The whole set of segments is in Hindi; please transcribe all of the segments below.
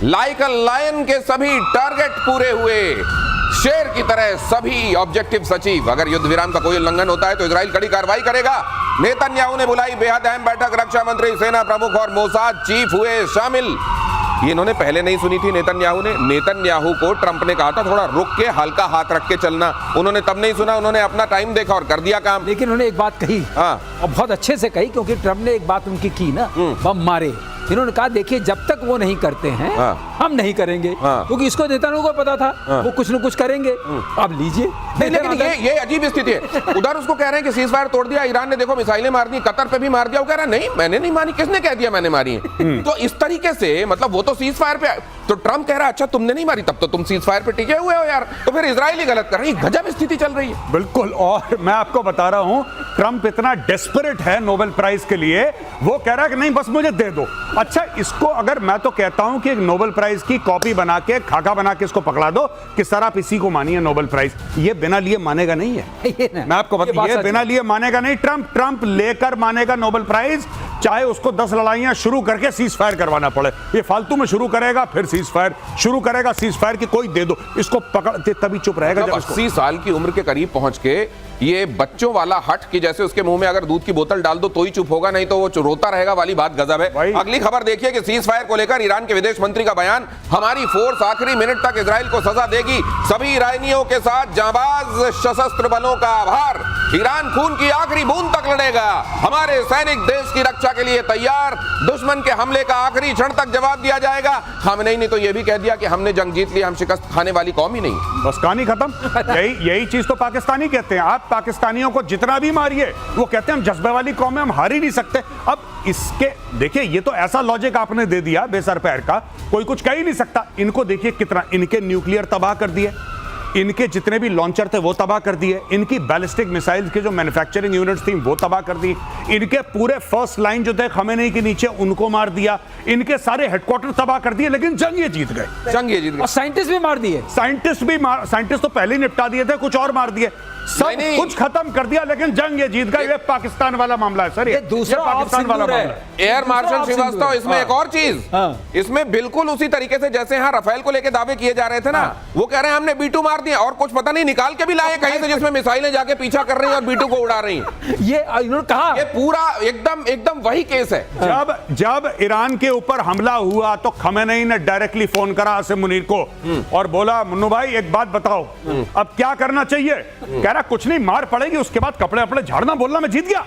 लाइक अ लायन के सभी टारगेट पूरे हुए, शेर की तरह सभी ऑब्जेक्टिव अचीव। अगर युद्ध विराम का कोई उल्लंघन होता है तो इजराइल कड़ी कार्रवाई करेगा। नेतन्याहू ने बुलाई बेहद अहम बैठक, रक्षा मंत्री, सेना प्रमुख और मोसाद चीफ हुए शामिल। ये इन्होंने पहले नहीं सुनी थी नेतन्याहू को ट्रंप ने कहा था थोड़ा रुक के हल्का हाथ रख के चलना, उन्होंने तब नहीं सुना, उन्होंने अपना टाइम देखा और कर दिया काम। लेकिन उन्होंने एक बात कही, हाँ, और बहुत अच्छे से कही, क्योंकि ट्रंप ने एक बात उनकी की ना, बम मारे। इन्होंने कहा देखिए जब तक वो नहीं करते हैं हम नहीं करेंगे, क्योंकि इसको नेतन्याहू को पता था वो कुछ न कुछ करेंगे। अब लीजिए। लेकिन ये अजीब स्थिति है। उधर उसको कह रहे हैं कि सीज फायर तोड़ दिया, ईरान ने देखो मिसाइलें मार दी, कतर पे भी मार दिया। वो कह रहा है नहीं मैंने नहीं मारी। किसने कह दिया मैंने मारी है? तो इस तरीके से मतलब वो तो सीज फायर पे, तो ट्रंप कह रहा है अच्छा तुमने नहीं मारी, तब तो तुम सीज फायर पे टिके हुए हो यार, तो फिर इजराइल ही गलत कर रही है। गजब स्थिति चल रही है। बिल्कुल। और मैं आपको बता रहा हूं ट्रंप इतना डेस्परेट है नोबेल प्राइज के लिए, वो कह रहा है कि नहीं बस मुझे दे दो। अच्छा इसको अगर मैं तो कहता हूं कि एक नोबेल प्राइज की कॉपी बना के, खाका बना के इसको पकड़ा दो कि सर आप इसी को मानिए नोबेल प्राइज, ये बिना लिए मानेगा नहीं है। मैं आपको बता, ये बिना लिए मानेगा नहीं। ट्रंप लेकर मानेगा नोबेल प्राइज, चाहे उसको 10 लड़ाइयां शुरू करके सीज फायर करवाना पड़े। ये फालतू में शुरू करेगा, फिर सीज फायर शुरू करेगा, सीज फायर की कोई दे दो, इसको पकड़ते तभी चुप रहेगा। जब 80 साल की उम्र के करीब पहुंच के ये बच्चों वाला हट कि जैसे उसके मुंह में अगर दूध की बोतल डाल दो तो ही चुप होगा, नहीं तो वो रोता रहेगा वाली बात गजब है। अगली खबर देखिए कि सीज फायर को लेकर ईरान के विदेश मंत्री का बयान, हमारी फोर्स आखिरी मिनट तक इजराइल को सजा देगी, सभी ईरानियों के साथ जांबाज सशस्त्र बलों का आभार, ईरान खून की आखिरी बूंद तक लड़ेगा, हमारे सैनिक देश की रक्षा के लिए तैयार, दुश्मन के हमले का आखिरी क्षण तक जवाब दिया जाएगा। खामेनेई ने तो यह भी कह दिया कि हमने जंग जीत ली, हम शिकस्त खाने वाली कौम ही नहीं। बस कहानी खत्म। यही चीज तो पाकिस्तानी कहते हैं। आप पाकिस्तानियों को जितना भी मारिए वो कहते हैं हम जज्बे वाली कौम है, हम हार ही नहीं सकते। अब इसके देखिए ये तो ऐसा लॉजिक आपने दे दिया बेसर पैर का, कोई कुछ कह ही नहीं सकता। इनको देखिए कितना, इनके न्यूक्लियर तबाह कर दिए, इनके जितने भी लॉन्चर थे वो तबाह कर दिए, इनकी बैलिस्टिक मिसाइल के जो मैन्युफैक्चरिंग यूनिट्स थी वो तबाह कर दी, इनके पूरे फर्स्ट लाइन जो थे खामेनेई के नीचे उनको मार दिया, इनके सारे हेडक्वार्टर तबाह कर दिए। लेकिन जंग ये जीत गए, और साइंटिस्ट भी मार दिए। साइंटिस्ट तो पहले ही निपटा दिए थे, कुछ और मार दिए, सब कुछ खत्म कर दिया, लेकिन जंग ये जीत गए। ये पाकिस्तान वाला मामला है सर, ये दूसरा पाकिस्तान वाला मामला है। एयर मार्शल श्रीवास्तव, इसमें एक और चीज, इसमें बिल्कुल उसी तरीके से जैसे यहाँ राफेल को लेकर दावे किए जा रहे थे ना, वो कह रहे हैं हमने B2 मार दिया और कुछ पता नहीं निकाल के भी लाए कहीं से जिसमें मिसाइलें जाके पीछा कर रही हैं और B2 को उड़ा रही हैं। ये इन्होंने कहा, ये पूरा एकदम वही केस है। जब ईरान के ऊपर हमला हुआ तो खामेनेई ने डायरेक्टली फोन करा आसिम मुनीर को और बोला मुन्नू भाई एक बात बताओ अब क्या करना चाहिए। कह रहा कुछ नहीं, मार पड़ेगी, उसके बाद कपड़े अपने झाड़ना, बोलना मैं जीत गया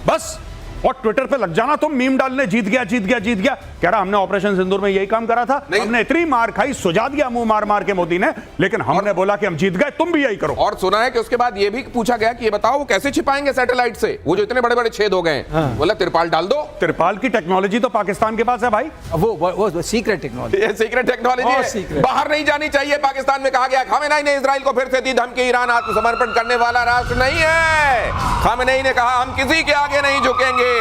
बस, और ट्विटर पे लग जाना तुम मीम डालने, जीत गया जीत गया जीत गया। कह रहा हमने ऑपरेशन सिंदूर में यही काम करा था, हमने इतनी मार खाई, सुझा दिया मुंह मार मार के मोदी ने, लेकिन हमने बोला कि हम जीत गए, तुम भी यही करो। और सुना है कि उसके बाद ये भी पूछा गया कि ये बताओ वो कैसे छिपाएंगे सैटेलाइट से, वो जो इतने बड़े बड़े छेद हो गए। बोला तिरपाल डाल दो। तिरपाल की टेक्नोलॉजी तो पाकिस्तान के पास है भाई, वो सीक्रेट टेक्नोलॉजी, ये सीक्रेट टेक्नोलॉजी है, बाहर नहीं जानी चाहिए। पाकिस्तान में कहा गया, खामेनेई ने इजराइल को फिर से दी धमकी, ईरान आत्मसमर्पण करने वाला राष्ट्र नहीं है। खामेनेई ने कहा हम किसी के आगे नहीं झुकेंगे,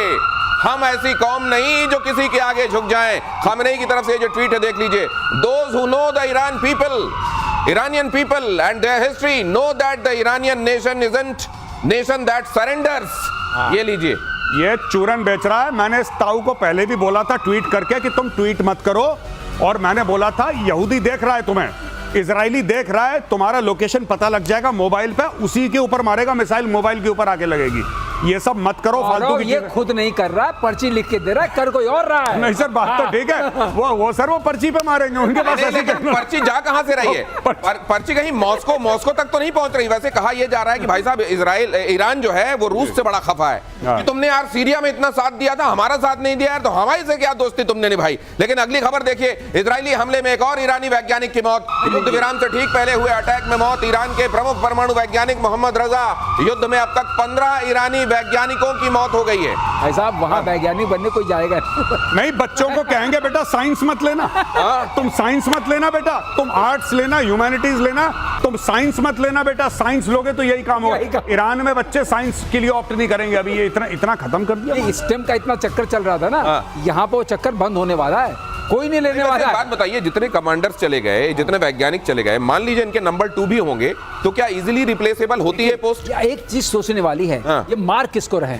हम ऐसी कौम नहीं जो किसी के आगे झुक जाएं। खामेनेई की तरफ से जो ट्वीट है देख लीजिए, those who know the Iran people, Iranian people and their history know that the Iranian nation isn't nation that surrenders। ये लीजिए, ये चूरन बेच रहा है। मैंने इस ताऊ को पहले भी बोला था ट्वीट करके कि तुम ट्वीट मत करो, और मैंने बोला था यहूदी देख रहा है तुम्हें, इजरायली देख रहा है, तुम्हारा लोकेशन पता लग जाएगा मोबाइल पे, उसी के ऊपर मारेगा मिसाइल, मोबाइल के ऊपर आके लगेगी। ये सब मत करो फालतू की। ये खुद नहीं कर रहा, पर्ची लिख के दे रहा है, कर कोई और रहा है। नहीं सर बात तो ठीक है, वो सर वो पर्ची पे मारेंगे, उनके पास ऐसी पर्ची जा कहां से रही है? पर्ची कहीं मॉस्को तक तो नहीं पहुंच रही। वैसे कहा यह जा रहा है कि भाई साहब ईरान जो है वो रूस से बड़ा खफा है कि तुमने यार सीरिया में इतना साथ दिया था, हमारा साथ नहीं दिया यार, तो हमारी से क्या दोस्ती तुमने निभाई। लेकिन अगली खबर देखिए, इजरायली हमले में एक और ईरानी वैज्ञानिक की मौत, युद्ध विराम से ठीक पहले हुए अटैक में मौत। ईरान के प्रमुख परमाणु वैज्ञानिक मोहम्मद रजा, युद्ध में अब तक 15 ईरानी वैज्ञानिकों की मौत हो गई है। भाई साहब वहां वैज्ञानिक बनने कोई जाएगा नहीं, बच्चों को कहेंगे बेटा साइंस मत लेना, तुम साइंस मत लेना बेटा, तुम आर्ट्स लेना, ह्यूमैनिटीज लेना, तुम साइंस मत लेना बेटा, साइंस लोगे तो यही काम होगा। ईरान में बच्चे साइंस के लिए ऑप्ट नहीं करेंगे, अभी ये इतना खत्म कर दिया। स्टेम का इतना चक्कर चल रहा था ना, यहाँ पे वो चक्कर बंद होने वाला है। कोई नहीं लेने वाला। बात बताइए, जितने कमांडर्स चले गए, जितने वैज्ञानिक चले गए, मान लीजिए इनके नंबर 2 भी होंगे, तो क्या इजीली रिप्लेसेबल होती है पोस्ट? एक चीज सोचने वाली है, हाँ। ये मार किसको रहे?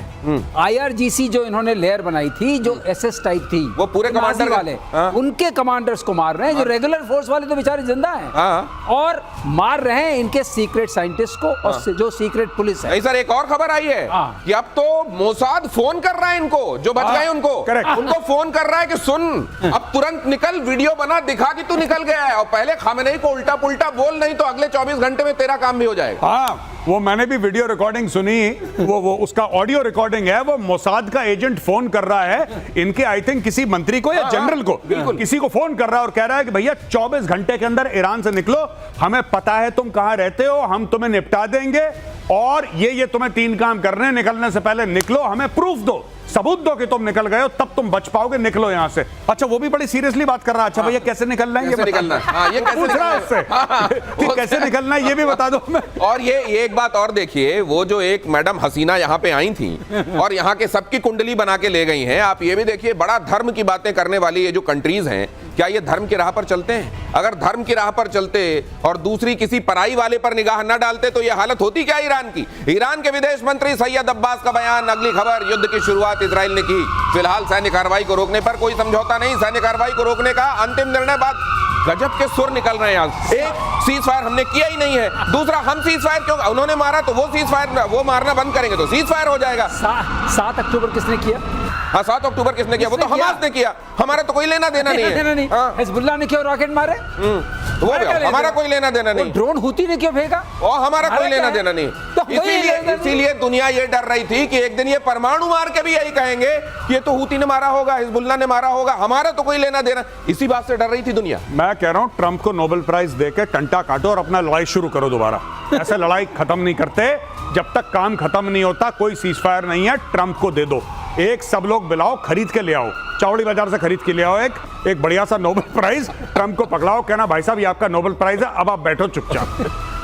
IRGC जो इन्होंने लेयर बनाई थी, जो SS टाइप थी, वो पूरे कमांडर वाले, हाँ। उनके कमांडर्स को मार रहे हैं। जो रेगुलर फोर्स वाले तो बेचारे जिंदा हैं, हाँ। और मार रहे हैं इनके सीक्रेट साइंटिस्ट को, और जो सीक्रेट पुलिस है। नहीं सर, एक और खबर आई है हाँ। कि अब तो मोसाद फोन कर रहा है इनको, जो बच गए उनको, उनको फोन कर रहा है कि सुन, अब तुरंत निकल, वीडियो बना, दिखा कि तू निकल गया है, और पहले खामेनेई को उल्टा पुल्टा बोल, नहीं तो अगले 24 घंटे में तेरा काम भी हो जाएगा। हाँ, वो मैंने भी वीडियो रिकॉर्डिंग सुनी, वो उसका ऑडियो रिकॉर्डिंग है, वो मोसाद का एजेंट फोन कर रहा है इनके, आई थिंक किसी मंत्री को या जनरल को, किसी को फोन कर रहा है और कह रहा है कि भैया 24 घंटे के अंदर ईरान से निकलो, हमें पता है तुम कहां रहते हो, हम तुम्हें निपटा देंगे, और ये तुम्हें 3 काम करने, निकलने से पहले निकलो, हमें प्रूफ दो, सबूत दो कि तुम निकल गए हो, तब तुम बच पाओगे, निकलो यहां से। अच्छा, वो भी बड़ी सीरियसली बात कर रहा है। अच्छा भैया कैसे निकलना है, ये निकलना है, ये कैसे पूछ रहा है उससे कि कैसे निकलना है, ये भी बता दो हमें। और ये एक बात और देखिए, वो जो एक मैडम हसीना यहाँ पे आई थी और यहाँ के सबकी कुंडली बना के ले गई हैं, आप ये भी देखिए, बड़ा धर्म की बातें करने वाली ये जो कंट्रीज हैं, क्या ये धर्म की राह पर चलते हैं? अगर धर्म की राह पर चलते और दूसरी किसी पराई वाले पर निगाह न डालते तो ये हालत होती क्या ईरान की? ईरान के विदेश मंत्री सैयद अब्बास का बयान, अगली खबर, युद्ध की शुरुआत इजराइल ने की, फिलहाल सैन्य कार्रवाई को रोकने पर कोई समझौता नहीं, सैन्य कार्रवाई को रोकने का अंतिम निर्णय बाद। गजब के सुर निकल रहे हैं आज। एक, सीज फायर हमने किया ही नहीं है, दूसरा, हम सीज फायर क्यों, उन्होंने मारा तो वो सीज फायर, वो मारना बंद करेंगे तो सीज फायर हो जाएगा। 7 अक्टूबर किसने किया? हाँ, 7 अक्टूबर किसने किया? वो तो हमास ने किया, हमारा तो कोई लेना देना नहीं है। हाँ। हिजबुल्लाह ने क्यों रॉकेट मारे? वो हमारा कोई लेना देना नहीं। ड्रोन हुती ने क्यों भेजा? और हमारा कोई लेना देना नहीं। इसीलिए दुनिया ये डर रही थी कि एक दिन ये परमाणु मार के भी यही कहेंगे कि ये तो हुती ने मारा होगा, हिजबुल्लाह ने मारा होगा, हमारा तो कोई लेना देना। इसी बात से डर रही थी दुनिया। मैं कह रहा हूं ट्रंप को नोबेल प्राइज देकर टंटा काटो और अपना लड़ाई शुरू करो दोबारा। ऐसे लड़ाई खत्म नहीं करते, जब तक काम खत्म नहीं होता कोई सीज फायर नहीं है। ट्रंप को दे दो, एक सब लोग बुलाओ, खरीद के ले आओ, चौड़ी बाजार से खरीद के ले आओ एक बढ़िया सा नोबेल प्राइज, ट्रंप को पकड़ाओ, कहना भाई साहब ये आपका नोबेल प्राइज है, अब आप बैठो चुपचाप।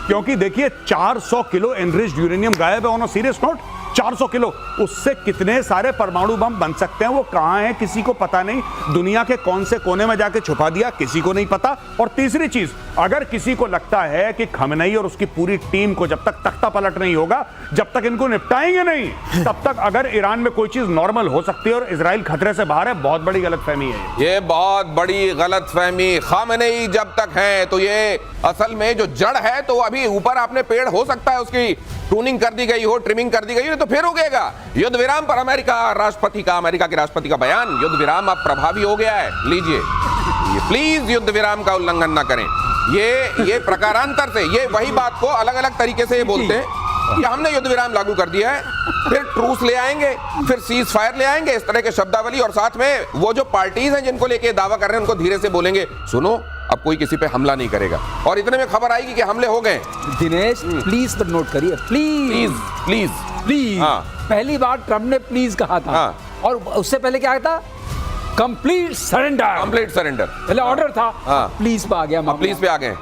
क्योंकि देखिए 400 किलो एनरिच्ड यूरेनियम गायब है, on a serious note, 400 kilo, उससे कितने सारे परमाणु बम बन सकते हैं, वो कहां है किसी को पता नहीं, दुनिया के कौन से कोने में जाके छुपा दिया किसी को नहीं पता। और तीसरी चीज, अगर किसी को लगता है कि खमेनेई और उसकी पूरी टीम को जब तक तख्ता पलट नहीं होगा, जब तक इनको निपटाएंगे नहीं, तब तक अगर ईरान में कोई चीज नॉर्मल हो सकती है और इजराइल खतरे से बाहर है, बहुत बड़ी गलतफहमी है ये बहुत बड़ी गलतफहमी। खमेनेई जब तक है तो ये असल में जो जड़ है, तो अभी ऊपर आपने पेड़ हो सकता है उसकी प्रूनिंग कर दी गई हो, ट्रिमिंग कर दी गई हो, तो फिर उगेगा। युद्ध विराम पर अमेरिका के राष्ट्रपति का बयान, युद्ध विराम अब प्रभावी हो गया है, लीजिए, प्लीज युद्ध विराम का उल्लंघन ना करें। ये प्रकारांतर से, ये वही बात को अलग अलग तरीके से ये बोलते हैं कि हमने युद्ध विराम लागू कर दिया है, फिर ट्रूस ले आएंगे, फिर सीज फायर ले आएंगे, इस तरह के शब्दावली, और साथ में वो जो पार्टीज हैं जिनको लेके दावा कर रहे हैं उनको धीरे से बोलेंगे, सुनो अब कोई किसी पे हमला नहीं करेगा, और इतने में खबर आएगी कि हमले हो गए। दिनेश प्लीज पर नोट करिए, प्लीज प्लीज प्लीज। हाँ। पहली बार ट्रम्प ने प्लीज कहा था। हाँ। और उससे पहले क्या था? Complete surrender. पहले ऑर्डर था। हाँ। प्लीज पे आ गया, प्लीज पे आ गए।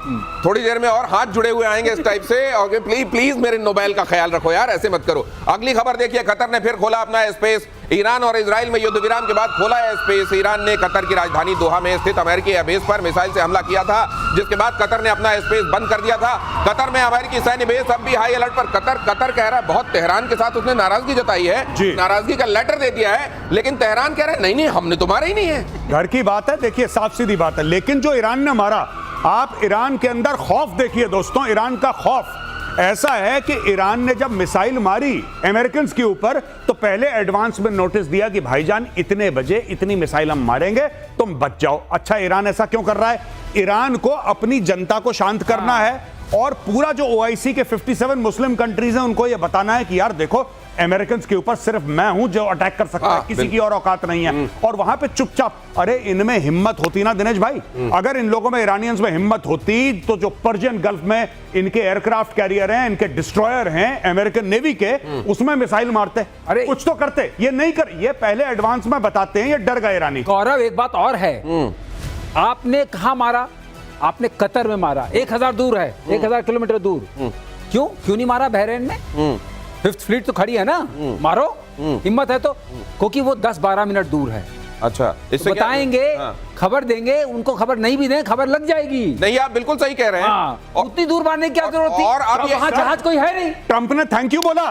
थोड़ी देर में और हाथ जुड़े हुए आएंगे इस टाइप से, और प्लीज मेरे नोबेल का ख्याल रखो यार, ऐसे मत करो। अगली खबर देखिए, कतर ने फिर खोला अपना स्पेस। ईरान और इजराइल में युद्ध विराम के बाद खोला है स्पेस। ईरान ने कतर की राजधानी दोहा में स्थित अमेरिकी एयरबेस पर मिसाइल से हमला किया था, जिसके बाद कतर ने अपना स्पेस बंद कर दिया था। कतर में अमेरिकी सैन्य बेस अब भी हाई अलर्ट पर। कतर कह रहा है, बहुत तेहरान के साथ उसने नाराजगी जताई है, नाराजगी का लेटर दे दिया है, लेकिन तेहरान कह रहा है नहीं हमने तो मारा ही नहीं है। घर की बात है, देखिए साफ सीधी बात है। लेकिन जो ईरान ने मारा, आप ईरान के अंदर खौफ देखिए दोस्तों, ईरान का खौफ ऐसा है कि ईरान ने जब मिसाइल मारी अमेरिकन के ऊपर, तो पहले एडवांस में नोटिस दिया कि भाईजान इतने बजे इतनी मिसाइल हम मारेंगे, तुम बच जाओ। अच्छा, ईरान ऐसा क्यों कर रहा है? ईरान को अपनी जनता को शांत करना है, और पूरा जो OIC के 57 मुस्लिम कंट्रीज हैं उनको यह बताना है कि यार देखो, अमेरिकन के ऊपर सिर्फ मैं हूं जो अटैक कर सकता है, किसी की और औकात नहीं है। और वहां पे चुपचाप, अरे इनमें हिम्मत होती ना दिनेश भाई, अगर इन लोगों में, ईरानियंस में हिम्मत होती, तो जो पर्शियन गल्फ में इनके एयरक्राफ्ट कैरियर हैं, इनके डिस्ट्रॉयर हैं अमेरिकन नेवी के, उसमें मिसाइल मारते, अरे कुछ तो करते। ये नहीं कर, ये पहले एडवांस में बताते हैं, ये डर गए ईरानी। गौरव, एक बात और है, आपने कहां मारा? आपने कतर में मारा, 1000 दूर है, 1000 किलोमीटर दूर। क्यों नहीं मारा बहरीन में? 5th फ्लीट तो खड़ी है ना, मारो, हिम्मत है तो। क्योंकि वो 10-12 मिनट दूर है, अच्छा, इससे क्या बताएंगे, हाँ। खबर देंगे, उनको खबर नहीं भी दें खबर लग जाएगी। नहीं, आप बिल्कुल सही कह रहे हैं। हाँ, उतनी दूर मारने की क्या जरूरत थी? और अब ये वहाँ जहाज कोई है नहीं। ट्रंप ने थैंक यू बोला,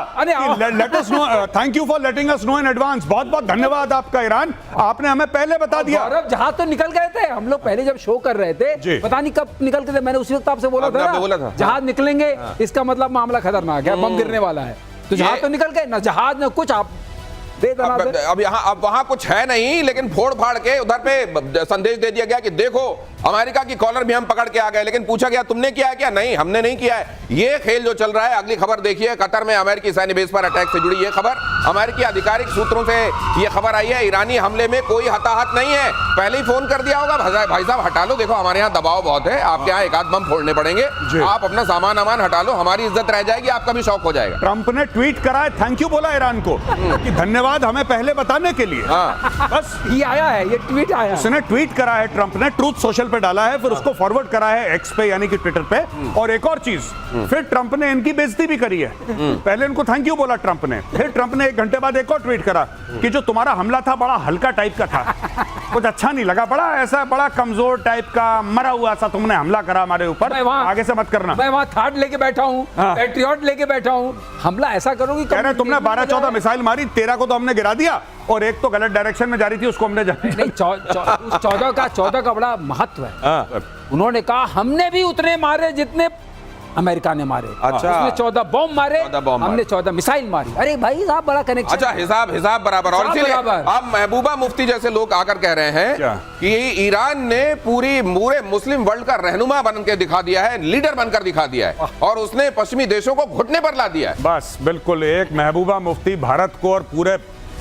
let us know, thank you for letting us know in advance. बहुत बहुत धन्यवाद आपका ईरान, आपने हमें पहले बता दिया। गौरव, जहाज तो निकल गए थे, हम लोग पहले जब शो कर रहे थे, पता नहीं कब निकल के थे, मैंने उसी वक्त आपसे बोला था जहाज निकलेंगे, इसका मतलब मामला खतरनाक है, बम गिरने वाला है। तो जहाज तो निकल गए, ना जहाज ना कुछ। आप अब यहाँ अब वहां कुछ है नहीं, लेकिन फोड़ फाड़ के उधर पे संदेश दे दिया गया कि देखो अमेरिका की कॉलर भी हम पकड़ के आ गए, लेकिन पूछा गया तुमने किया है क्या? नहीं, हमने नहीं किया है। ये खेल जो चल रहा है। अगली खबर देखिए, कतर में अमेरिकी सैन्य बेस पर अटैक से जुड़ी ये खबर। अमेरिकी आधिकारिक सूत्रों से ये खबर आई है, ईरानी हमले में कोई हताहत नहीं है। पहले ही फोन कर दिया होगा, भाई साहब हटा लो, देखो हमारे यहाँ दबाव बहुत है, आपके यहाँ एक आध बम फोड़ने पड़ेंगे, आप अपना सामान हटा लो, हमारी इज्जत रह जाएगी, आपका भी शौक हो जाएगा। ट्रंप ने ट्वीट करा है, थैंक यू बोला ईरान को कि धन्यवाद हमें पहले बताने के लिए। बस ये आया है, ये ट्वीट आया है। उसने ट्वीट करा है, ट्रंप ने ट्रूथ सोशल पे डाला है, फिर उसको फॉरवर्ड करा है एक्स पे यानी कि ट्विटर पे। और एक और चीज, फिर ट्रंप ने इनकी बेइज्जती भी करी है। पहले इनको थैंक यू बोला ट्रंप ने, फिर ट्रंप ने 1 घंटे बाद एक और ट्वीट करा कि जो तुम्हारा हमला था बड़ा हल्का टाइप का था, कुछ अच्छा नहीं लगा, बड़ा ऐसा बड़ा कमजोर टाइप का मरा हुआ सा तुमने हमला करा हमारे ऊपर, आगे से मत करना। मैं वहां थाट लेके बैठा हूँ, पैट्रियट लेके बैठा हूँ, हमला ऐसा करोगी। कह रहे तुमने 12-14 मिसाइल मारी, 13 को तो हमने गिरा दिया और एक तो गलत डायरेक्शन में जा रही थी, उसको हमने नहीं, 14 का बड़ा महत्व है। उन्होंने कहा हमने भी उतने मारे जितने अमेरिका ने मारे। अच्छा, उसने 14 बॉम्ब मारे, हमने 14 मिसाइल मारी। अरे भाई साहब, बड़ा कनेक्शन। अच्छा, हिसाब बराबर। और इसीलिए अब महबूबा मुफ्ती जैसे लोग आकर कह रहे हैं कि ईरान ने पूरे मुस्लिम वर्ल्ड का रहनुमा बन के दिखा दिया है, लीडर बनकर दिखा दिया है, और उसने पश्चिमी देशों को घुटने पर ला दिया है। बस बिल्कुल, एक महबूबा मुफ्ती भारत को और पूरे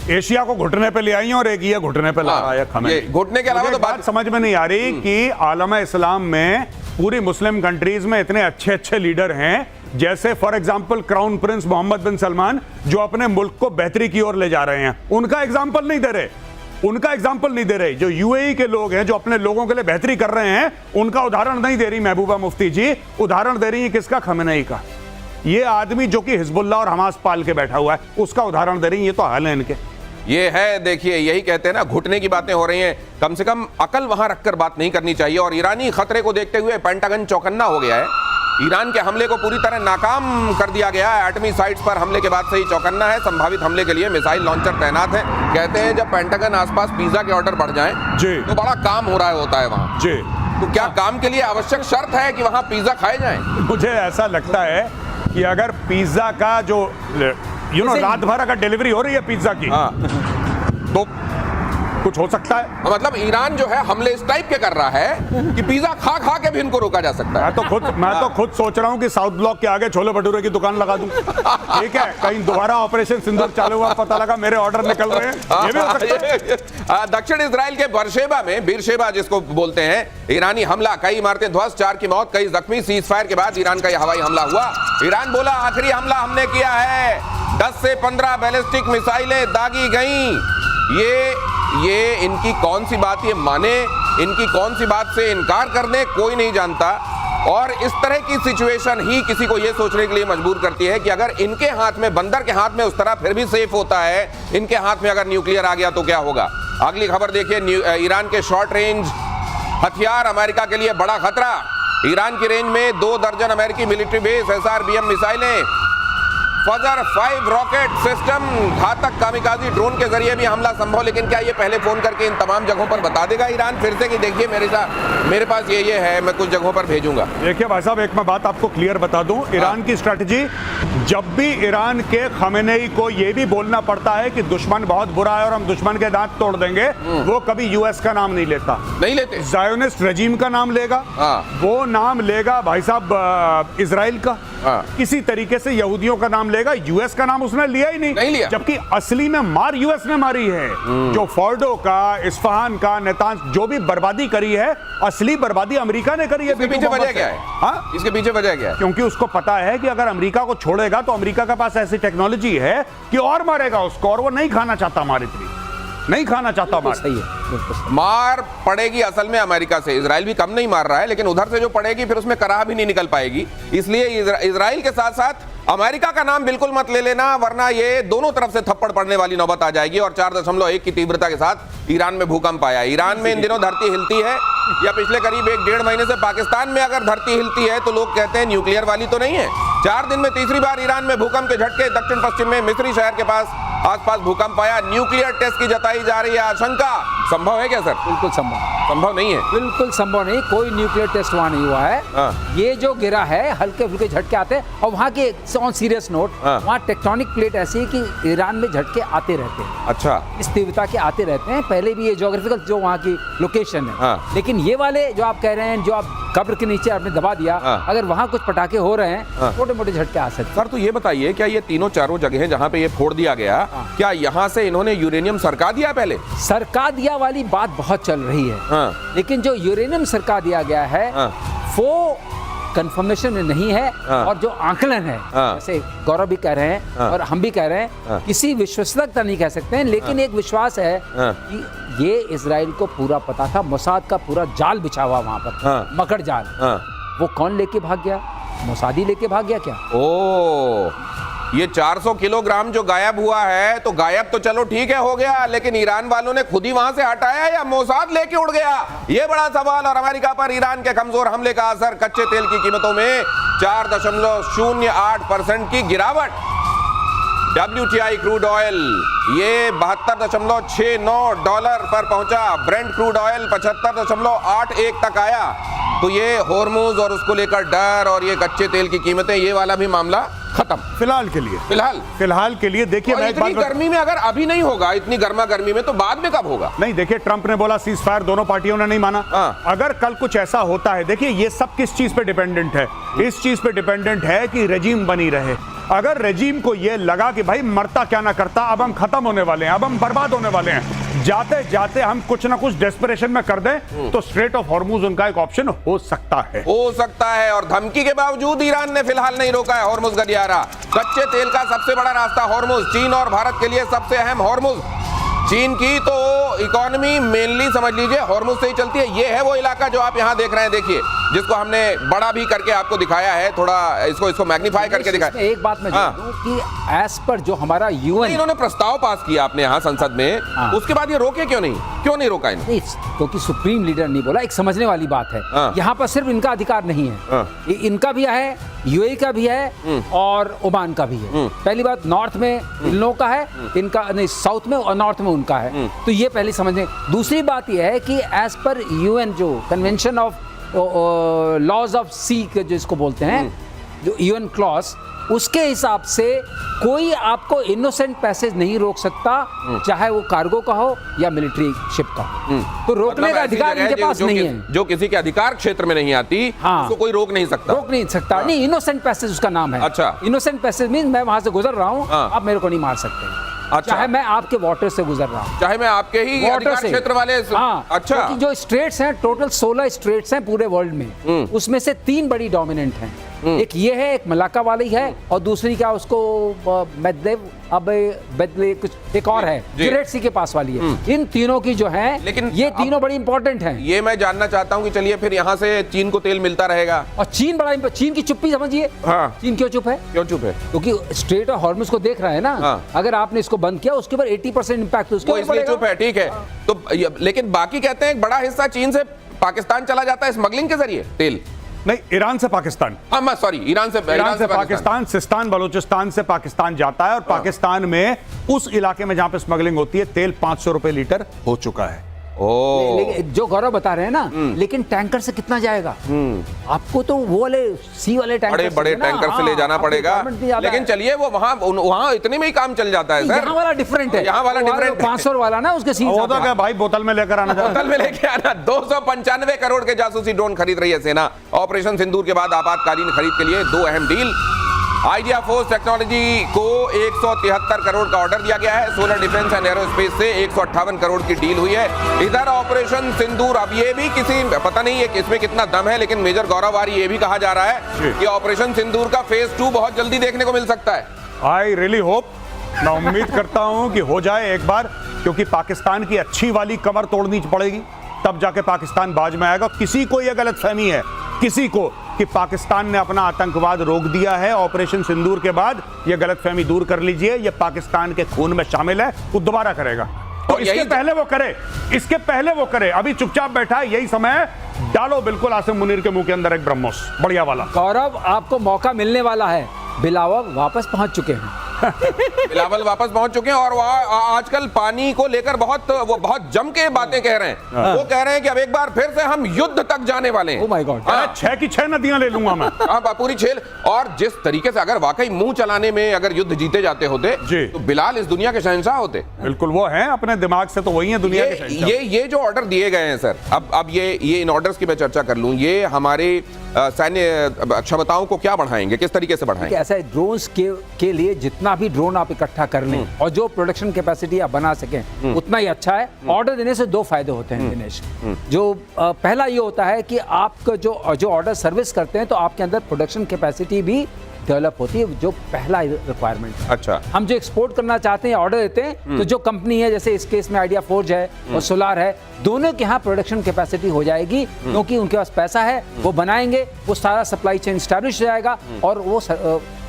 एशिया को घुटने पे ले आई है, और एक ये घुटने पे ला रहा है। घुटने के अलावा तो बात समझ में नहीं आ रही कि आलम इस्लाम में पूरी मुस्लिम कंट्रीज में इतने अच्छे अच्छे लीडर हैं, जैसे for example crown prince Mohammed bin Salman, जो अपने मुल्क को बेहतरी की ओर ले जा रहे हैं। उनका एग्जाम्पल नहीं दे रहे। जो यूएई के लोग हैं, जो अपने लोगों के लिए बेहतरी कर रहे हैं, उनका उदाहरण नहीं दे रही महबूबा मुफ्ती जी। उदाहरण दे रही है किसका? खमेनेई का। ये आदमी जो कि हिजबुल्लाह और हमास पाल के बैठा हुआ है, उसका उदाहरण दे रही है। ये तो हाल है इनके। ये है, देखिए, यही कहते हैं ना, घुटने की बातें हो रही हैं। कम से कम अकल वहां रखकर बात नहीं करनी चाहिए। और ईरानी खतरे को देखते हुए पेंटागन चौकन्ना हो गया है। ईरान के हमले को पूरी तरह नाकाम कर दिया गया है। एटमी साइट्स पर हमले के बाद से ही चौकन्ना है। संभावित हमले के लिए मिसाइल लॉन्चर तैनात है। कहते हैं जब पेंटागन आसपास पिज्जा के ऑर्डर बढ़ जाएं तो बड़ा काम हो रहा होता है वहां। तो क्या काम के लिए आवश्यक शर्त है कि वहां पिज्जा खाए जाएं? मुझे ऐसा लगता है कि अगर पिज्जा का जो रात भर अगर डिलीवरी हो रही है पिज्जा की, तो कुछ हो सकता है। मतलब ईरान जो है हमले इस टाइप के कर रहा है कि पिज्जा खा खा के भी इनको रोका जा सकता है। मैं तो खुद सोच रहा हूं कि साउथ ब्लॉक के आगे छोले भटूरे की दुकान लगा दूं। ठीक है, कहीं दोबारा ऑपरेशन सिंदूर चालू हुआ, पता लगा मेरे ऑर्डर निकल रहे हैं, ये भी हो सकता है। दक्षिण इजराइल के बीरशेबा जिसको बोलते हैं, ईरानी हमला, कई इमारतें ध्वस्त, 4 की मौत, कई जख्मी। सीज फायर के बाद ईरान का यह हवाई हमला हुआ। ईरान बोला आखिरी हमला हमने किया है, 10 से 15 बैलिस्टिक मिसाइलें दागी गई। ये इनकी कौन सी बात ये माने, इनकी कौन सी बात से इनकार कर दे, कोई नहीं जानता। और इस तरह की सिचुएशन ही किसी को ये सोचने के लिए मजबूर करती है कि अगर इनके हाथ में, बंदर के हाथ में उस तरह फिर भी सेफ होता है, इनके हाथ में अगर न्यूक्लियर आ गया तो क्या होगा। अगली खबर देखिए, ईरान के शॉर्ट रेंज हथियार अमेरिका के लिए बड़ा खतरा। ईरान की रेंज में 2 दर्जन अमेरिकी मिलिट्री बेस, SRBM मिसाइलें, फजर 5 रॉकेट सिस्टम, घातक कामिकाजी ड्रोन के जरिए भी हमला संभव। लेकिन क्या ये पहले फोन करके इन तमाम जगहों पर बता देगा ईरान फिर से कि देखिए मेरे पास ये है, मैं कुछ जगहों पर भेजूंगा? देखिए भाई साहब, एक मैं बात आपको क्लियर बता दूं, ईरान की स्ट्रैटेजी, जब भी ईरान के खमेनेई को ये भी बोलना पड़ता है कि दुश्मन बहुत बुरा है और हम दुश्मन के दांत तोड़ देंगे, वो कभी यूएस का नाम नहीं लेते। ज़ायोनिस्ट रजीम का नाम लेगा, वो नाम लेगा भाई साहब इजराइल का, किसी तरीके से यहूदियों का नाम लेगा। यूएस का नाम उसने लिया ही नहीं लिया। जबकि असली में मार यूएस ने मारी है। जो फोर्डो का, इस्फहान का, नेतांज जो भी बर्बादी करी है, असली बर्बादी अमेरिका ने करी है। इसके पीछे वजह क्या है? हाँ, इसके पीछे वजह क्या है? क्योंकि उसको पता है कि अगर अमेरिका को छोड़ेगा तो अमेरिका के पास ऐसी टेक्नोलॉजी है कि और मारेगा उसको, और वो नहीं खाना चाहता हमारी इतनी। नहीं खाना चाहता मार। सही है, बिल्कुल। मार पड़ेगी असल में अमेरिका से, इजराइल भी कम नहीं मार रहा है, लेकिन उधर से जो पड़ेगी फिर उसमें कराह भी नहीं निकल पाएगी। इसलिए इजराइल के साथ साथ अमेरिका का नाम बिल्कुल मत ले लेना, वरना ये दोनों तरफ से थप्पड़ पड़ने वाली नौबत आ जाएगी। और 4.1 की तीव्रता के साथ ईरान में भूकंप आया। ईरान में इन दिनों धरती हिलती है, या पिछले करीब 1-1.5 महीने से पाकिस्तान में अगर धरती हिलती है तो लोग कहते हैं न्यूक्लियर वाली तो नहीं है। 4 दिन में तीसरी बार ईरान में भूकंप के झटके। दक्षिण पश्चिम में मिस्री शहर के पास आसपास भूकंप आया। न्यूक्लियर टेस्ट की जताई जा रही है आशंका। संभव है क्या सर? बिल्कुल संभव नहीं है, बिल्कुल संभव नहीं। कोई न्यूक्लियर टेस्ट वहां नहीं हुआ है। ये जो गिरा है हल्के फुल्के झटके आते हैं। और वहां के ऑन सीरियस नोट, वहां टेक्टोनिक प्लेट ऐसी है कि ईरान में झटके आते रहते हैं। अच्छा, इस तीव्रता के आते रहते हैं। पहले भी ये ज्योग्राफिकल जो वहाँ की लोकेशन है। लेकिन ये वाले जो आप कह रहे हैं, जो आप कब्र के नीचे आपने दबा दिया, अगर वहाँ कुछ पटाखे हो रहे हैं, छोटे मोटे झटके आ सकते हैं। सर तो ये बताइए, क्या ये तीनों चारों जगह जहाँ पे ये फोड़ दिया गया, क्या यहाँ से इन्होंने यूरेनियम सरका दिया? पहले सरका दिया वाली बात बहुत चल रही है, लेकिन जो यूरेनियम सरका दिया गया है वो कंफर्मेशन में नहीं है। और जो आकलन है, जैसे गौरव भी कह रहे हैं और हम भी कह रहे हैं, किसी विश्वसनीयता नहीं कह सकते हैं, लेकिन एक विश्वास है कि ये इजराइल को पूरा पता था। मोसाद का पूरा जाल बिछा हुआ वहां पर, मकड़ जाल। वो कौन लेके भाग गया? मोसादी लेके भाग गया क्या? ओ, ये 400 किलोग्राम जो गायब हुआ है, तो गायब तो चलो ठीक है हो गया, लेकिन ईरान वालों ने खुद ही वहां से हटाया या मोसाद लेके उड़ गया? ये बड़ा सवाल। और अमेरिका पर ईरान के कमजोर हमले का असर। कच्चे तेल की कीमतों में 4.08% की गिरावट। WTI क्रूड ऑयल ये $72.69 पर पहुंचा। ब्रेंट क्रूड ऑयल 75.81 तक आया। तो ये होर्मुज और उसको लेकर डर और ये कच्चे तेल की कीमतें, ये वाला भी मामला खत्म फिलहाल के लिए। फिलहाल के लिए देखिए, मैं इतनी गर्मी में अगर अभी नहीं होगा, इतनी गर्मा गर्मी में, तो बाद में कब होगा? नहीं, देखिए ट्रंप ने बोला सीज फायर, दोनों पार्टियों ने नहीं माना। अगर कल कुछ ऐसा होता है, देखिए ये सब किस चीज पे डिपेंडेंट है? इस चीज पे डिपेंडेंट है कि रेजिम बनी रहे। अगर रेजिम को ये लगा कि भाई मरता क्या ना करता, अब हम खत्म होने वाले हैं, अब हम बर्बाद होने वाले हैं, जाते जाते हम कुछ ना कुछ डेस्परेशन में कर दें, तो स्ट्रेट ऑफ हॉर्मुज उनका एक ऑप्शन हो सकता है। और धमकी के बावजूद ईरान ने फिलहाल नहीं रोका है हॉर्मुज गलियारा। कच्चे तेल का सबसे बड़ा रास्ता हॉर्मुज, चीन और भारत के लिए सबसे अहम हॉर्मुज। चीन की तो इकोनॉमी मेनली समझ लीजिए हॉर्मुज से ही चलती है। ये है वो इलाका जो आप यहाँ देख रहे हैं, देखिए, जिसको हमने बड़ा भी करके आपको दिखाया है, थोड़ा इसको मैग्नीफाई करके दिखाया। एक बात मैं जोड़ दूं कि एज पर जो हमारा यूएन, इन्होंने प्रस्ताव पास किया आपने यहाँ संसद में, उसके बाद ये रोके क्यों नहीं रोका इन्होंने? क्योंकि सुप्रीम लीडर नहीं बोला। एक समझने वाली बात है, यहाँ पर सिर्फ इनका अधिकार नहीं है, इनका भी है, यूएई का भी है और ओमान का भी है। पहली बात, नॉर्थ में इन लोगों का है, इनका नहीं, साउथ में और नॉर्थ में उनका है। तो ये पहले समझने। दूसरी बात यह है कि एज पर यूएन जो कन्वेंशन ऑफ लॉज ऑफ सी जिसको बोलते हैं, जो यूएन क्लॉज, उसके हिसाब से कोई आपको इनोसेंट पैसेज नहीं रोक सकता, चाहे वो कार्गो का हो या मिलिट्री शिप का हो। तो रोकने का अधिकार इनके पास नहीं है। जो किसी के अधिकार क्षेत्र में नहीं आती, उसको कोई रोक नहीं सकता। नहीं, इनोसेंट पैसेज उसका नाम है। अच्छा, इनोसेंट पैसेज मीन मैं वहां से गुजर रहा हूँ, आप मेरे को नहीं मार सकते। अच्छा, चाहे मैं आपके वाटर से गुजर रहा हूँ, चाहे मैं आपके ही अधिकार क्षेत्र वाले। अच्छा, क्योंकि जो स्टेट्स हैं, टोटल 16 स्टेट्स हैं पूरे वर्ल्ड में, उसमें से 3 बड़ी डोमिनेंट हैं। एक ये है, एक मलाका वाली है, और दूसरी क्या उसको मेदलेव, बेदले कुछ एक और है, रेड सी के पास वाली है। इन तीनों की जो है, लेकिन ये तीनों बड़ी इंपॉर्टेंट हैं। ये मैं जानना चाहता हूँ कि चलिए फिर यहाँ से चीन को तेल मिलता रहेगा, और चीन की चुप्पी समझिए। चीन क्यों चुप है? क्योंकि स्ट्रेट ऑफ हॉर्मुज को देख रहा है ना। अगर आपने इसको बंद किया, उसके ऊपर 80% इंपैक्ट उसके ऊपर चुप है, ठीक है। तो लेकिन बाकी कहते हैं एक बड़ा हिस्सा चीन से पाकिस्तान चला जाता है स्मगलिंग के जरिए तेल। नहीं, ईरान से पाकिस्तान, सॉरी, ईरान से पाकिस्तान, सिस्तान बलूचिस्तान से पाकिस्तान जाता है। और पाकिस्तान में उस इलाके में जहां पे स्मगलिंग होती है, तेल 500 रुपए लीटर हो चुका है। जो गौरव बता रहे हैं ना, लेकिन टैंकर से कितना जाएगा? आपको तो वो वाले सी वाले टैंकर, बड़े टैंकर से ले जाना पड़ेगा। लेकिन चलिए, वो वहाँ इतने में ही काम चल जाता है सर। यहाँ वाला डिफरेंट है, यहाँ वाला डिफरेंट 500 वाला ना, उसके सी क्या भाई, बोतल में लेकर आना, बोतल में लेके आना। 295 करोड़ के जासूसी ड्रोन खरीद रही है सेना। ऑपरेशन सिंदूर के बाद आपातकालीन खरीद के लिए 2 अहम डील। आइडिया फोर्स टेक्नोलॉजी को 173 करोड़ का ऑर्डर दिया गया है। सोलर डिफेंस एंड एरोस्पेस से 158 करोड़ की डील हुई है। इधर ऑपरेशन सिंदूर, अब ये भी किसी पता नहीं है कि इसमें कितना दम है, लेकिन मेजर गौरववारी ये भी कहा जा रहा है कि ऑपरेशन सिंदूर का फेज 2 बहुत जल्दी देखने को मिल सकता है। आई रियली होप, मैं उम्मीद करता हूं कि हो जाए एक बार, क्योंकि पाकिस्तान की अच्छी वाली कमर तोड़नी पड़ेगी, तब जाके पाकिस्तान बाज में आएगा। किसी को यह गलतफहमी है, किसी को, कि पाकिस्तान ने अपना आतंकवाद रोक दिया है ऑपरेशन सिंदूर के बाद, यह गलतफहमी दूर कर लीजिए। यह पाकिस्तान के खून में शामिल है, वो दोबारा करेगा। तो इसके पहले वो करे, इसके पहले वो करे। अभी चुपचाप बैठा है, यही समय है। डालो बिल्कुल आसिम मुनीर के मुंह के अंदर एक ब्रह्मोस बढ़िया वाला। गौरव, आपको मौका मिलने वाला है। बिलावल वापस पहुंच चुके हैं। बिलावल वापस पहुंच चुके हैं और वह आजकल पानी को लेकर बहुत जम के बातें कह रहे हैं। वो कह रहे हैं कि अब एक बार फिर से हम युद्ध तक जाने वाले हैं। ओह माय गॉड, 6 की 6 नदियां ले लूंगा मैं। हाँ, पूरी 6। और जिस तरीके से अगर वाकई मुंह चलाने में अगर युद्ध जीते जाते होते तो बिलाल इस दुनिया के शहंशाह होते। बिल्कुल, वो हैं अपने दिमाग से, तो वही है दुनिया के शहंशाह। ये जो ऑर्डर दिए गए हैं सर, अब ये इन ऑर्डर्स की मैं चर्चा कर लूं, ये हमारे सैन्य क्षमताओं को क्या बढ़ाएंगे, किस तरीके से बढ़ाएंगे? ऐसा है, ड्रोन्स के लिए जितना भी ड्रोन आप इकट्ठा कर लें और जो प्रोडक्शन कैपेसिटी आप बना सकें उतना ही अच्छा है। ऑर्डर देने से 2 फायदे होते हैं दिनेश। जो पहला ये होता है कि आप जो ऑर्डर सर्विस करते हैं तो आपके अंदर प्रोडक्शन कैपेसिटी भी डेवलप होती है, जो पहला रिक्वायरमेंट है। अच्छा, हम जो एक्सपोर्ट करना चाहते हैं, ऑर्डर देते हैं, तो जो कंपनी है, जैसे इस केस में आइडिया फोर्ज है और सोलार है, दोनों के यहाँ प्रोडक्शन कैपेसिटी हो जाएगी क्योंकि उनके पास पैसा है, वो बनाएंगे, वो सारा सप्लाई चेन स्टैब्लिश हो जाएगा और वो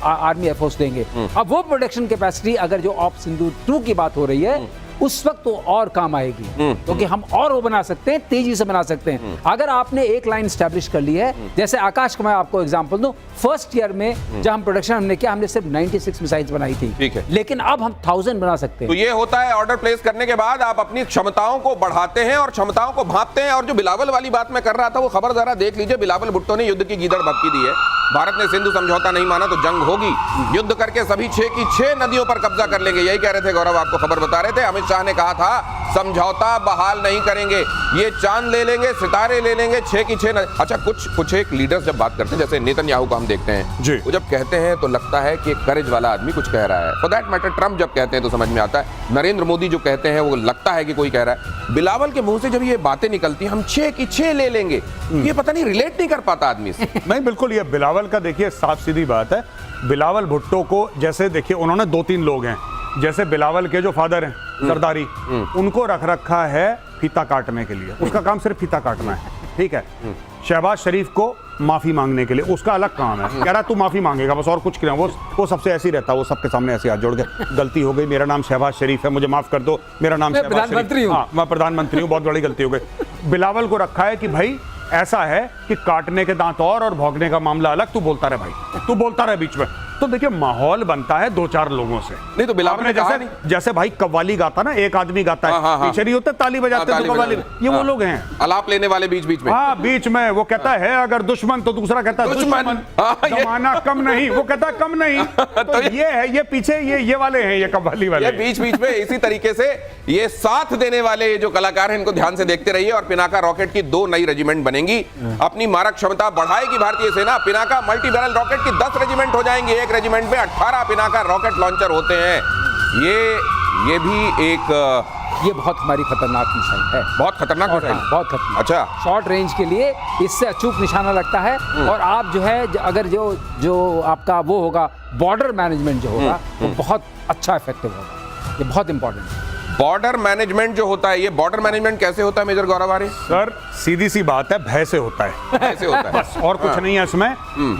आर्मी एयरफोर्स देंगे। अब वो प्रोडक्शन कैपेसिटी, अगर जो ऑप सिंदूर 2 की बात हो रही है, उस वक्त तो और काम आएगी क्योंकि हम और वो बना सकते हैं, तेजी से बना सकते हैं। अगर आपने एक लाइन स्टैब्लिश कर ली है, जैसे आकाश का मैं आपको एग्जांपल दूं, फर्स्ट ईयर में जब हम प्रोडक्शन हमने किया, हमने सिर्फ 96 मिसाइल्स बनाई थी, ठीक है, लेकिन अब हम 1000 बना सकते हैं। तो ये होता है ऑर्डर प्लेस करने के बाद आप अपनी क्षमताओं को बढ़ाते हैं और क्षमताओं को भांपते हैं। और जो बिलावल वाली बात मैं कर रहा था, वो खबर जरा देख लीजिए। बिलावल भुट्टो ने युद्ध की गीदड़ भभकी दी है। भारत ने सिंधु समझौता नहीं माना तो जंग होगी, युद्ध करके सभी 6 की 6 नदियों पर कब्जा कर लेंगे, यही कह रहे थे गौरव, आपको खबर बता रहे थे। अमित शाह ने कहा था समझौता बहाल नहीं करेंगे, ये चांद ले लेंगे, सितारे ले लेंगे, 6 की 6 अच्छा, कुछ एक लीडर्स जब बात करते हैं, जैसे नेतन्याहू को हम देखते हैं जी, वो जब कहते हैं तो लगता है कि एक करेज वाला आदमी कुछ कह रहा है। फॉर दैट मैटर ट्रंप जब कहते हैं तो समझ में आता है, नरेंद्र मोदी जो कहते हैं वो लगता है कि कोई कह रहा है। बिलावल के मुंह से जब ये बातें निकलती हैं, हम 6 की 6 ले लेंगे, ये पता नहीं रिलेट नहीं कर पाता आदमी से। नहीं, बिल्कुल, ये बिलावल का देखिए साफ सीधी बात है। बिलावल भुट्टो को जैसे देखिए, उन्होंने 2-3 लोग हैं, जैसे बिलावल के जो फादर हैं सरदारी, उनको रख रखा है फीता काटने के लिए, उसका काम सिर्फ फीता काटना है, ठीक है। शहबाज शरीफ को माफी मांगने के लिए, उसका अलग काम है, कह रहा तू माफी मांगेगा बस, और कुछ नहीं। वो सबसे ऐसे ही रहता है, वो सबके सामने ऐसे हाथ जोड़ के, गलती हो गई, मेरा नाम शहबाज शरीफ है, मुझे माफ कर दो, मेरा नाम शहबाज शरीफ, हाँ मैं प्रधानमंत्री हूँ, बहुत बड़ी गलती हो गई। बिलावल को रखा है कि भाई ऐसा है कि काटने के दांत और भौंकने का मामला अलग, तू बोलता रहे भाई, तू बोलता रहे बीच में। तो देखिए माहौल बनता है 2-4 लोगों से। नहीं तो बिलावल ने जैसे भाई कव्वाली गाता ना, एक आदमी गाता है, पीछे नहीं होते ताली बजाते तो कव्वाली, ये वो लोग हैं अलाप लेने वाले बीच बीच में। हाँ, बीच में वो कहता है अगर दुश्मन तो दूसरा कहता है दुश्मन, जमाना कम नहीं, वो कहता है कम नहीं। तो ये है, ये पीछे ये वाले हैं, ये कव्वाली वाले, बीच बीच में इसी तरीके से ये साथ देने वाले जो कलाकार हैं, इनको ध्यान से देखते रहिए। और पिनाका रॉकेट की 2 नई रेजिमेंट बनेंगी, अपनी मारक क्षमता बढ़ाएगी भारतीय सेना। पिनाका मल्टी बैरल रॉकेट की 10 रेजिमेंट हो जाएंगी, एक रेजिमेंट में 18 पिनाका रॉकेट लॉन्चर होते हैं। ये भी एक ये बहुत हमारी खतरनाक मिसाइल है, बहुत खतरनाक मिसाइल, बहुत खतरनाक। अच्छा, शॉर्ट रेंज के लिए इससे अचूक निशाना लगता है। और आप जो है, अगर जो आपका वो होगा बॉर्डर मैनेजमेंट जो होगा, वो बहुत अच्छा इफेक्टिव होगा। ये बहुत इंपॉर्टेंट है। बॉर्डर मैनेजमेंट जो होता है, ये बॉर्डर मैनेजमेंट कैसे होता है मेजर गौरव आर्य? सर सीधी सी बात है, भय से होता है, ऐसे होता है बस, और कुछ नहीं है इसमें।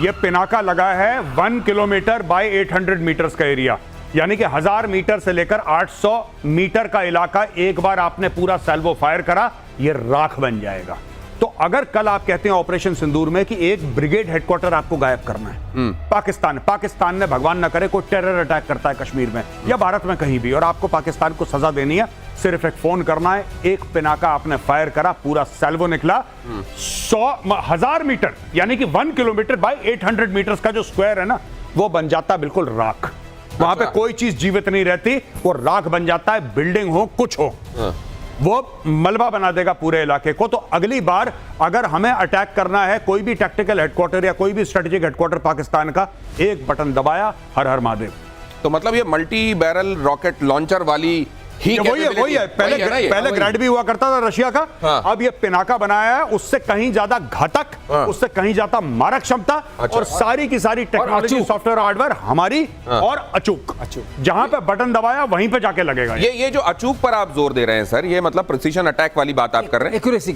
ये पिनाका लगा है 1 किलोमीटर बाय 800 मीटर्स का एरिया, यानी कि 1000 मीटर से लेकर 800 मीटर का इलाका एक बार आपने पूरा सैल्वो फायर करा, ये राख बन जाएगा। तो अगर कल आप कहते हैं ऑपरेशन सिंदूर में कि एक ब्रिगेड हेडक्वार्टर आपको गायब करना है, पाकिस्तान ने भगवान न करे कोई टेरर अटैक करता है कश्मीर में या भारत में कहीं भी, और आपको पाकिस्तान को सजा देनी है, सिर्फ एक फोन करना है, एक पिनाका आपने फायर करा, पूरा सैल्वो निकला, 1000 मीटर यानी कि 1 किलोमीटर बाय 800 मीटर्स का जो स्क्वायर है ना, वो बन जाता है बिल्कुल राख। वहां पे कोई चीज जीवित नहीं रहती, वो राख बन जाता है, बिल्डिंग हो कुछ हो, वो मलबा बना देगा पूरे इलाके को। तो अगली बार अगर हमें अटैक करना है, कोई भी टैक्टिकल हेडक्वार्टर या कोई भी स्ट्रेटेजिक हेडक्वार्टर पाकिस्तान का, एक बटन दबाया, हर हर महादेव। तो मतलब ये मल्टी बैरल रॉकेट लॉन्चर वाली ही वही है। पहले ग्रैड भी हुआ करता था रशिया का, अब ये पिनाका बनाया है, उससे कहीं ज्यादा घातक, उससे कहीं ज्यादा मारक क्षमता, और सारी की सारी टेक्नोलॉजी, सॉफ्टवेयर, हार्डवेयर हमारी, और अचूक जहां पे बटन दबाया वहीं पे जाके लगेगा। ये जो अचूक पर आप जोर दे रहे हैं सर, ये मतलब प्रिसीजन अटैक वाली बात आप कर रहे हैं, एक्यूरेसी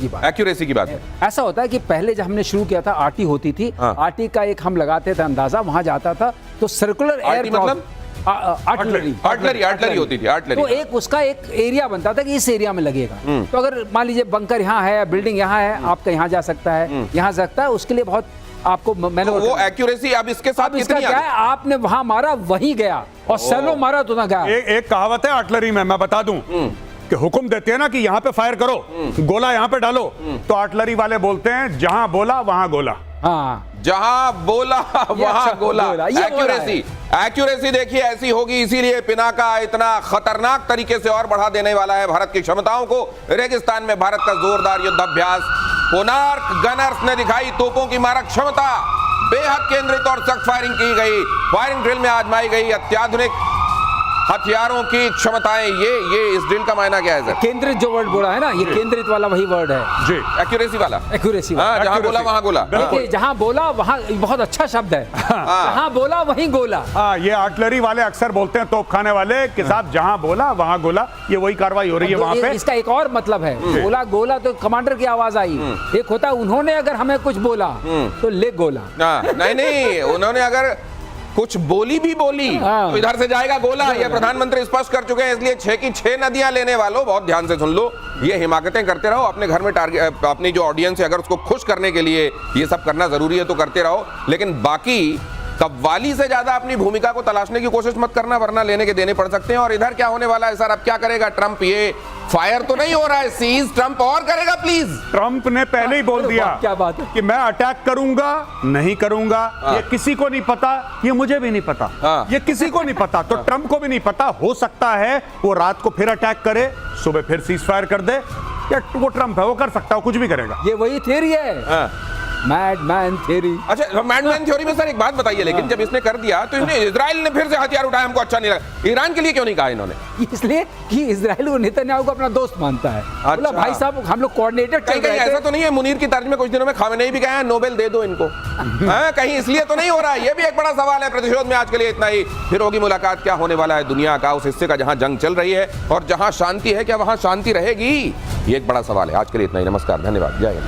की बात है। ऐसा होता है कि पहले जब हमने शुरू किया था आरटी होती थी, आरटी का एक हम लगाते थे अंदाजा, वहां जाता था तो सर्कुलर एयर मतलब आर्टिलरी होती थी, तो एक उसका एक एरिया बनता था कि इस एरिया में लगेगा। तो अगर मान लीजिए बंकर यहाँ है, बिल्डिंग यहाँ है, आपका यहाँ जा सकता है, यहाँ सकता है, उसके लिए बहुत आपको मैंने वो एक्यूरेसी अब इसके साथ इसका क्या है, आपने वहां मारा वहीं गया, और सैलो मारा तो ना गया। एक कहावत है आर्टिलरी में, मैं बता दूं कि हुक्म देते हैं ना कि यहाँ पे फायर करो, गोला यहाँ पे डालो, तो आर्टिलरी वाले बोलते हैं जहां बोला वहां गोला। हाँ, जहां बोला वहां गोला। एक्यूरेसी देखिए ऐसी होगी, इसीलिए पिनाका इतना खतरनाक तरीके से और बढ़ा देने वाला है भारत की क्षमताओं को। रेगिस्तान में भारत का जोरदार युद्धाभ्यास, कोनार्क गनर्स ने दिखाई तोपों की मारक क्षमता, बेहद केंद्रित और सख्त फायरिंग की गई, फायरिंग ड्रिल में आजमाई गई अत्याधुनिक हथियारों की क्षमताएं। ये इस ड्रिल का मायना क्या है सर? केंद्रित जो वर्ड बोला है ना, ये केंद्रित वाला वही वर्ड है जी, एक्यूरेसी वाला। हाँ, जहां बोला वहां गोला। देखिए जहां बोला वहां, बहुत अच्छा शब्द है, जहां बोला वहीं गोला। हाँ, ये आर्टिलरी वाले अक्सर बोलते हैं, तोप खाने वाले, कि साहब जहां बोला वहां गोला। ये वही कार्रवाई हो रही है वहां पे। इसका एक और मतलब है, बोला गोला तो कमांडर की आवाज आई, एक होता है उन्होंने अगर हमें कुछ बोला तो ले गोला। नहीं, उन्होंने अगर कुछ बोली भी बोली तो इधर से जाएगा गोला। ये प्रधानमंत्री स्पष्ट कर चुके हैं, इसलिए 6 की 6 नदियां लेने वालों बहुत ध्यान से सुन लो। ये हिमाकतें करते रहो अपने घर में, टारगेट अपनी जो ऑडियंस है, अगर उसको खुश करने के लिए ये सब करना जरूरी है तो करते रहो, लेकिन बाकी कव्वाली से ज्यादा अपनी भूमिका को तलाशने की कोशिश मत करना, वरना लेने के देने पड़ सकते हैं। और इधर क्या होने वाला है सर, अब क्या करेगा ट्रंप? ये फायर तो नहीं हो रहा है, सीज ट्रंप और करेगा प्लीज। ट्रंप ने पहले ही बोल दिया क्या बात है कि मैं अटैक करूंगा, नहीं करूंगा, ये किसी को नहीं पता, ये मुझे भी नहीं पता, ये किसी को नहीं पता, तो ट्रंप को भी नहीं पता। हो सकता है वो रात को फिर अटैक करे, सुबह फिर सीज फायर कर दे, या वो ट्रंप है, वो कर सकता है, कुछ भी करेगा। ये वही थ्योरी है, मैडमैन थ्योरी। अच्छा, मैडमैन थ्योरी में सर एक बात बताइए, लेकिन जब इसने कर दिया तो इसने, इजराइल ने फिर से हथियार उठाया, हमको अच्छा नहीं लगा। ईरान के लिए क्यों नहीं कहा इन्होंने? इसलिए कि इजराइल वो नेतन्याहू को अपना दोस्त मानता है। बोला भाई साहब हम लोग कोऑर्डिनेटेड चल रहे थे। ऐसा तो नहीं है मुनीर की तर्ज में कुछ दिनों में खामेनेई भी गए हैं, नोबेल दे दो इनको, कहीं इसलिए तो नहीं हो रहा है? ये भी एक बड़ा सवाल है। प्रतिशोध में आज के लिए इतना ही, फिर होगी मुलाकात। क्या होने वाला है दुनिया का उस हिस्से का जहां जंग चल रही है, और जहां शांति है, क्या वहां शांति रहेगी? ये एक बड़ा सवाल है। आज के लिए इतना ही, नमस्कार, धन्यवाद, जय हिंद।